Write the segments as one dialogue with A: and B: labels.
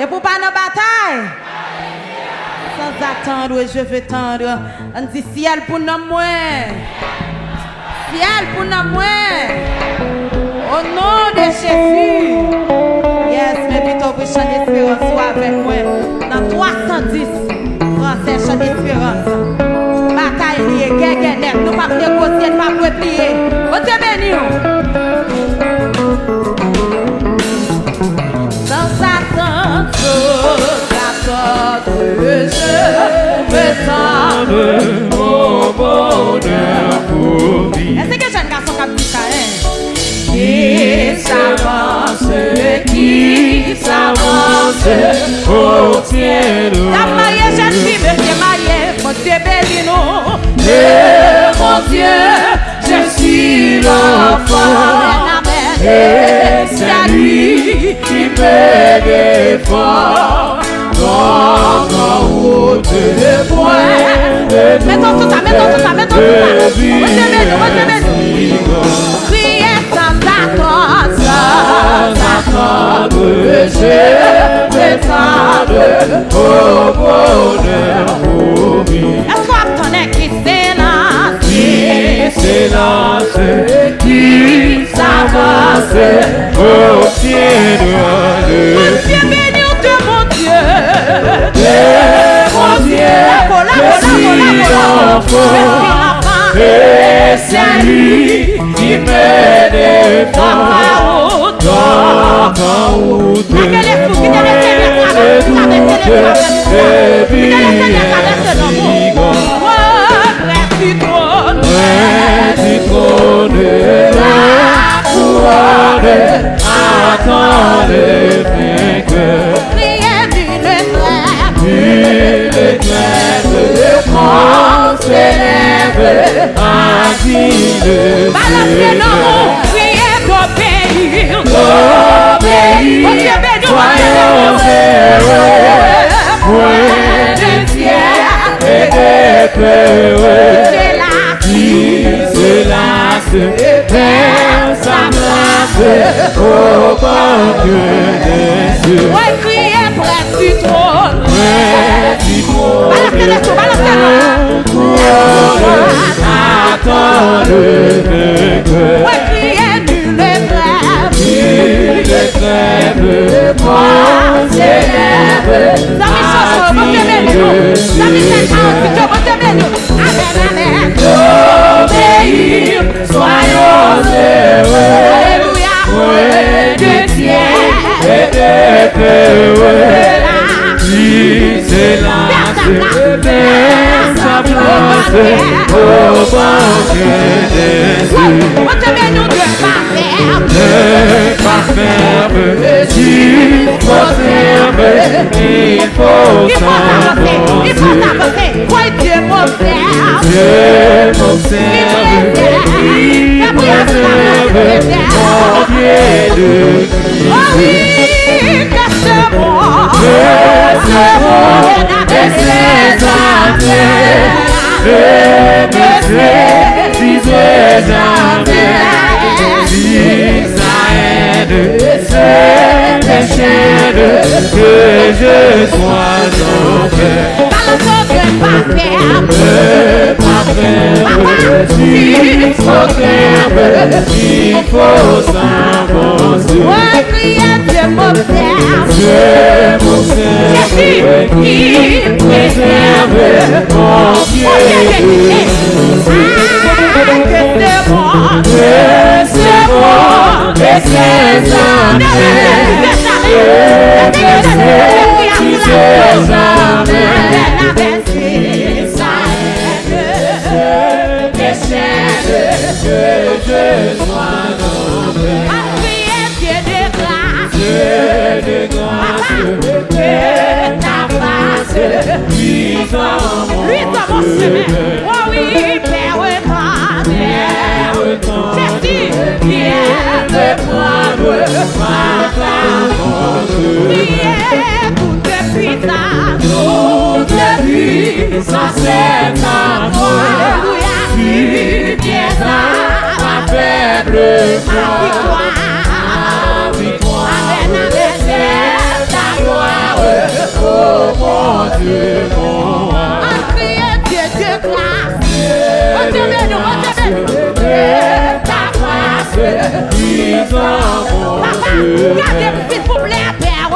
A: Et pour pas dans bataille. Sans attendre, je vais tendre. On dit ciel pour nous moins. Ciel pour nous moins. Au nom de Jésus. Yes, mais plutôt pour chant d'espérance, soit avec moi. Dans 310, français chant d'espérance. Bataille liée, guerre net. Nous pas négocier, nous pas replier. On te bénit. Sans attendre, je vais tendre mon bonheur pour vivre. Est-ce que jeune garçon qui a dit ça, hein? Qui s'avance, obtient la maille, jeune fille, monsieur maille, mon Dieu béni nous. Mon Dieu, je suis l'enfant, et c'est lui qui me défend. Dans route de point de mettons tout ça, mettons tout ça, mettons tout ça. Priez sans attendre, je vais tendre au bonheur pour vivre. Est-ce qu'on attendait qui s'élance, qui s'avance, obtiendra le Dieu béni de mon Dieu. Mon Dieu, je suis l'enfant, et c'est lui qui me défend. Dans route de du trône, la couronne, attend le vainqueur. Le glaive, le grand s'élève, à qui le balancez nos mots, priez d'obéir, soyons heureux, point de fier et de peureux, qui se lasse, perd sa place, au banc de Dieu. Criez près du trône. Attends le vainqueur. Ouais, criez nul le trêve, le grand s'élève. D'obéir, soyons heureux. Alléluia. Ouais, de fier et de peureux. Qui s'élance vers sa place au banquet des yeux. Ne pas ferme, tu t'observes, il faut s'avancer. Dieu m'observe, il préserve mon pied de Christ. Oh oui, que c'est moi. Et ses affaires, le métier, si c'est jamais, si ça aide, c'est des chaînes, que je sois en paix. Pas ferme, si s'observe, il faut s'avancer. Ouais, crier, Dieu m'observe. Jésus, il préserve mon pied. Que c'est bon, et c'est lui dans mon chemin. Oh oui, Père, Jésus, viens me prendre par ta main. Priez pour te puissance, c'est ta foi. Tu viens à ma faible foi. Amen, amen, c'est ta gloire. Regardez, s'il vous plaît, Père,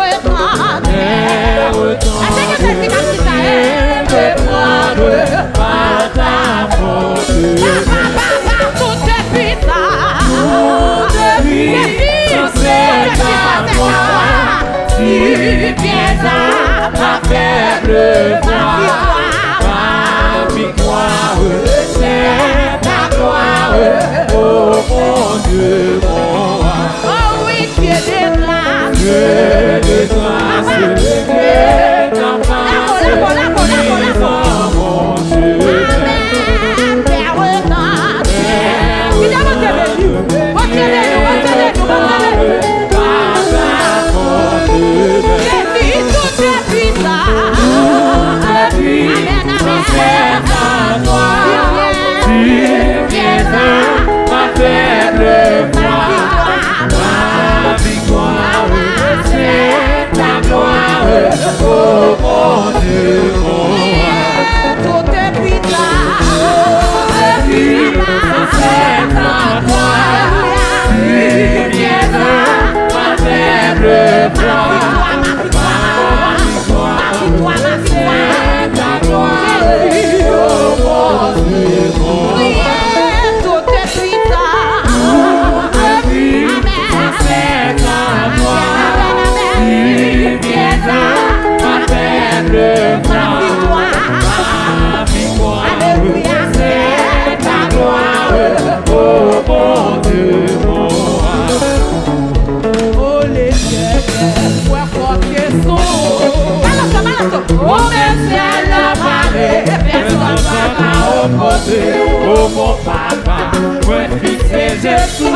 B: Oh mon papa, moi fixé Jésus.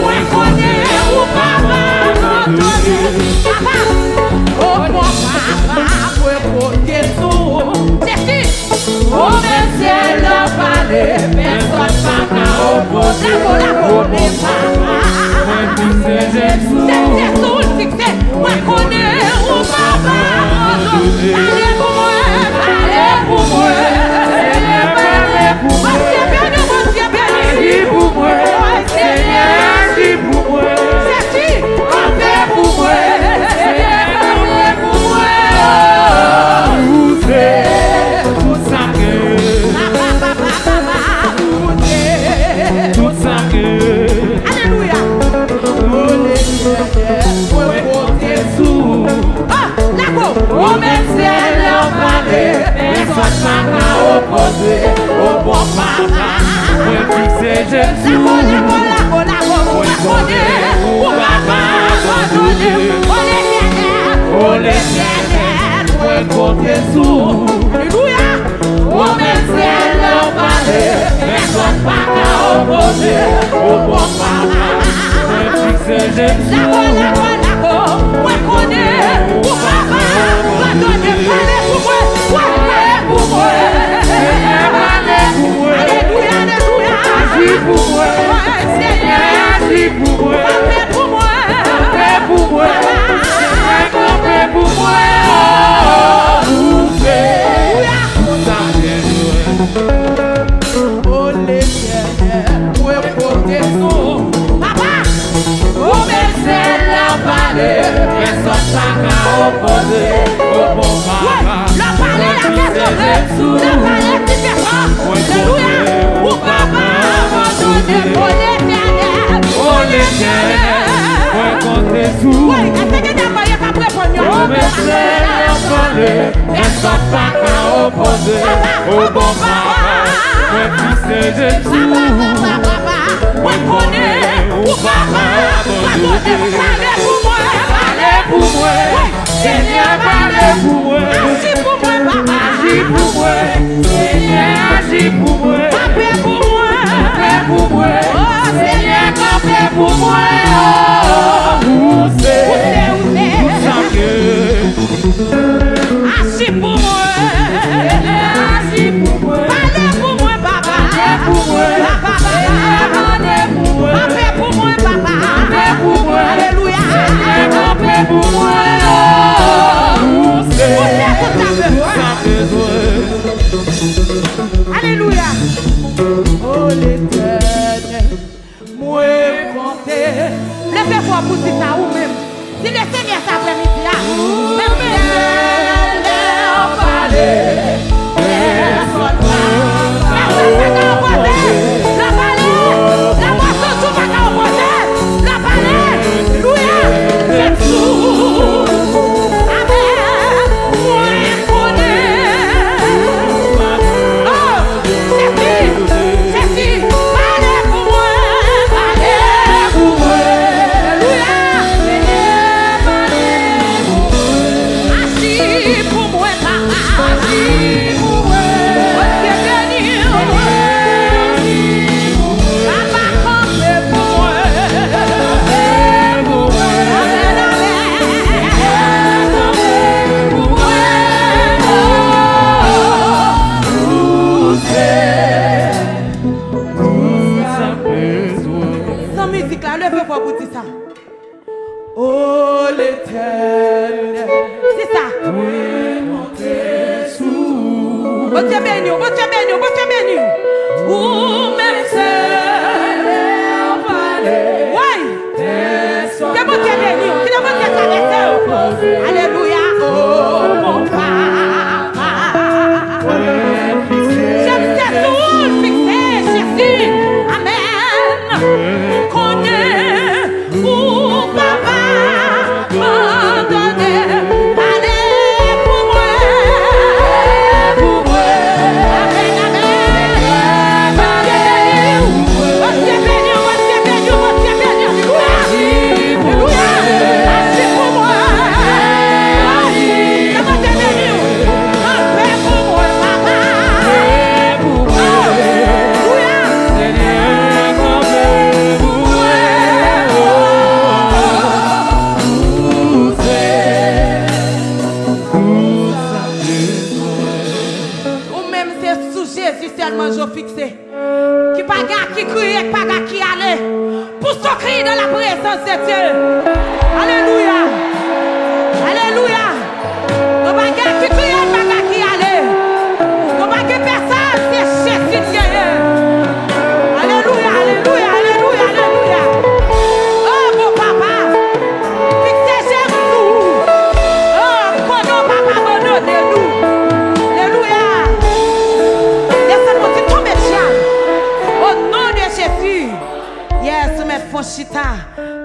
B: Moi connais où papa papa. Oh mon papa, moi côté sous. Jésus. Oh mais c'est le palais, personne pas opposé. Oh mon papa, moi fixé Jésus. C'est Jésus fixé. Moi connais où papa. Allez pour moi, allez pour moi. Oh bon papa, moi fixé Jésus. Oh l'éternel, moi compter sous. Alléluia. Oh mais c'est le palais, personne pas qu'à opposer. Oh bon papa, moi fixé Jésus. Moi connais, oh papa, moi donner palais pour moi, pour moi. Alléluia, alléluia. Agis pour moi, Seigneur, agis pour moi. Campez pour moi, campez pour moi. Campez pour moi. Oh l'éternel, moi porter son papa. Oh mais c'est la vallée, personne pas opposer. Oh bon papa, la vallée, la question, la vallée différente. Alléluia, oh papa, abandonné pour l'éternel. Oh l'éternel, moi compter sous. Oui, est-ce que t'as pas eu qu'à prévenir? Oh mais c'est la vallée, personne pas opposer. Oh bon papa, moi fils de Jésus. Moi connais, oh papa, parlez pour moi, parlez pour moi. Seigneur, parlez pour moi. Agis pour moi, papa. Agis pour moi. Seigneur, agis pour moi. Campez pour moi. Campez pour moi. Oh Seigneur, campez pour moi. Où c'est? Agis pour moi. Agis pour moi. Parlez pour moi, papa. Parlez pour moi. Parlez pour moi. Campez pour moi, papa. Campez pour moi. Alléluia. Seigneur, campez pour moi. Alléluia. Oh l'éternel, moi
A: porter. Levez-vous pour dire ça ou même. Si le Seigneur s'après-midi, même oh l'Éternel, c'est ça. Bon Dieu béni, bon Dieu béni, bon Dieu béni. Ou même seul, oui. Que bon Dieu béni, que bon Dieu traversé. Alléluia, oh mon papa. J'aime tes souls fixés, Jésus. Amen. Connais, ou papa. Qui paga, qui crie, qui paga, qui allait. Pour ce cri dans la présence de Dieu. Alléluia. Alléluia. Nos bagarres qui crie, qui paga, qui allait. Nos bagarres personne, c'est Jésus qui est. Alléluia, alléluia, alléluia, alléluia. Oh mon papa, fixez Jésus. Oh, quand nos papa abandonnez-nous. Alléluia. Laissez-moi tomber de chien. Au nom de Jésus. Yes, mes fonchita.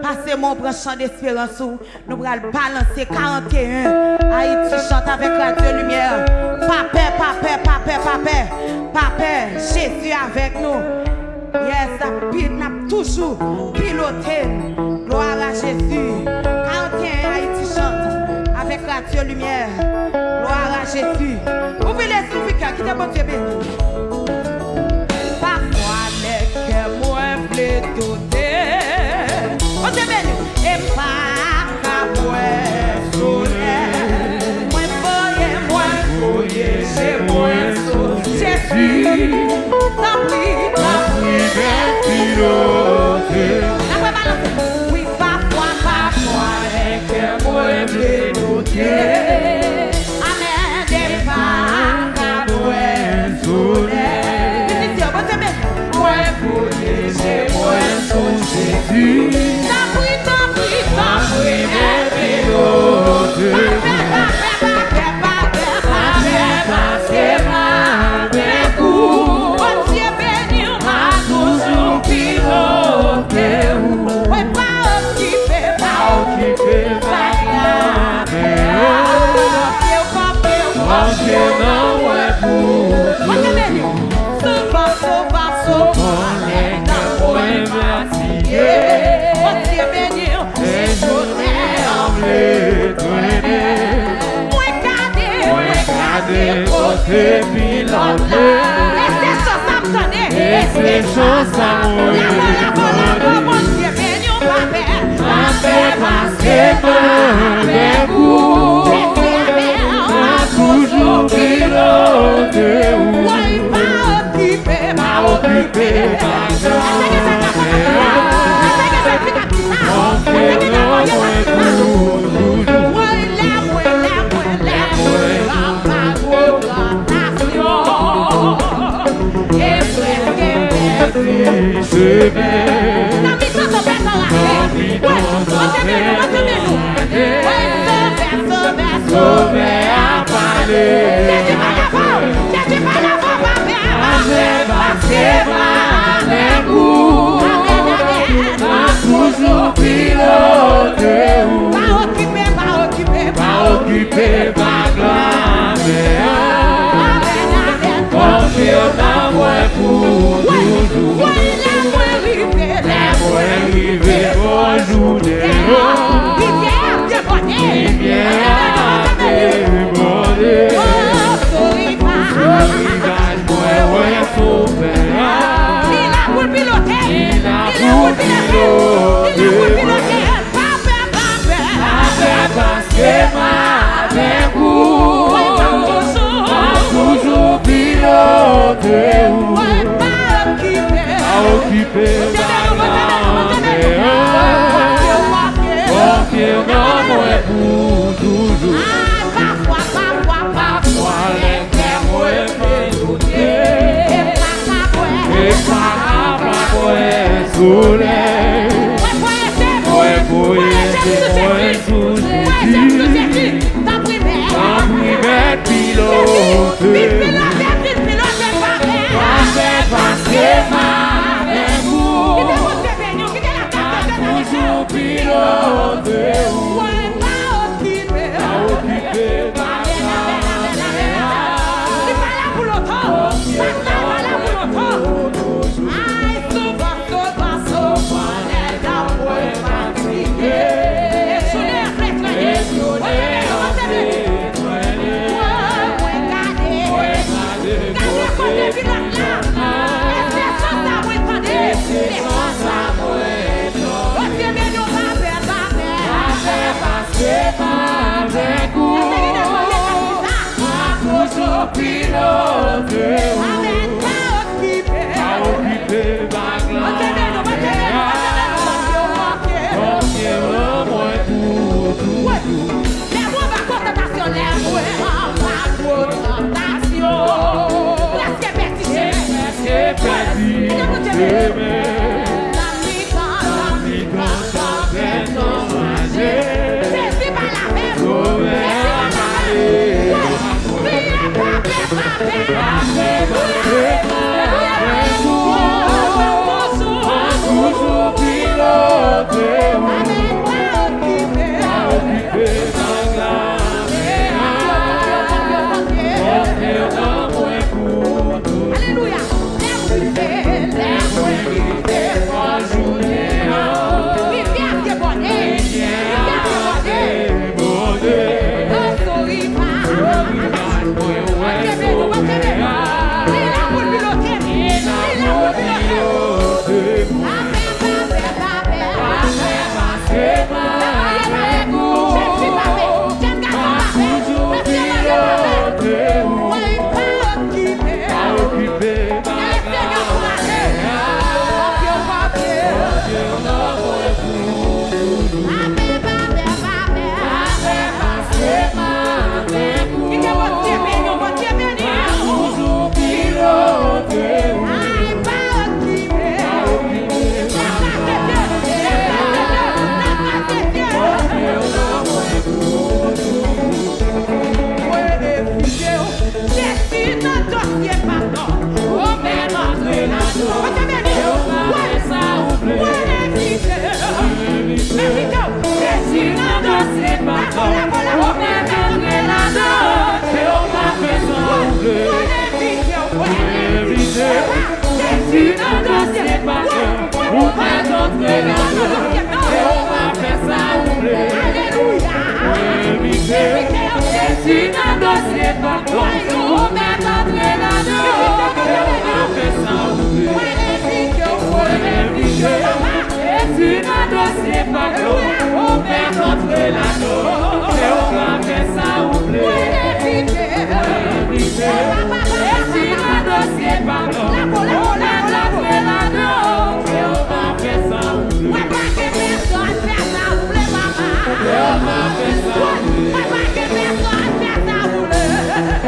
A: Passez mon branchant d'espérance. Nous allons balancer 41. Haïti chante avec Radio Lumière. Papa, papa, papa, papa. Papa, Jésus avec nous. Yes, ça n'a toujours piloté. Gloire à Jésus. 41 Haïti chante avec Radio Lumière. Gloire à Jésus. Ouvrez les yeux, qui est bon Dieu béni. Parfois, les cœurs moins blés douter. Bon Dieu béni. Et pas qu'à moins soleil. Moins foyer, c'est moins soleil. Jésus, t'en prie, piloter. Oui, parfois, les cœurs moins blés douter.
B: Ces choses à mon Dieu béni, parce que avec vous, m'a toujours piloté. M'a occupé par pilote ou.
A: Pas occupé,
B: Pas occupé, pas clamé. Confie dans moi pour toujours. Les mois arrivés, bonjour de l'eau. Il vient débonder. Son rivage, moi, ouais, sauveur. Il a pour piloter. Parce que avec vous, toujours piloté ou pas occupé, confirmant moi pour toujours. Parfois les cœurs moi fait douter, et par soleil, moi pour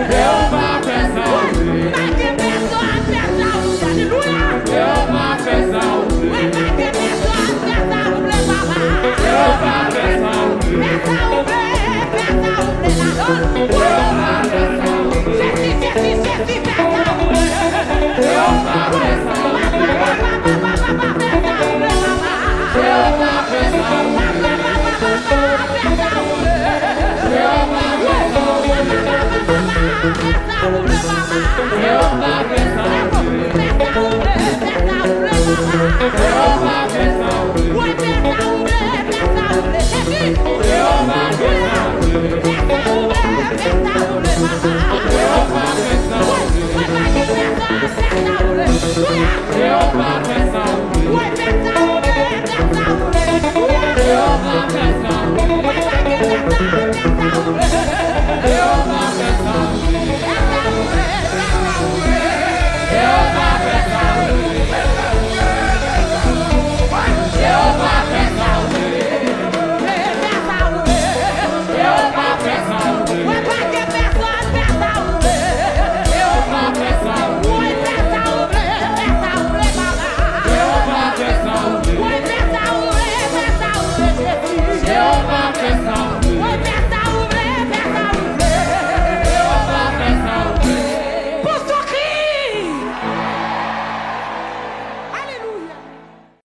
A: Yeah.
B: Jehovah,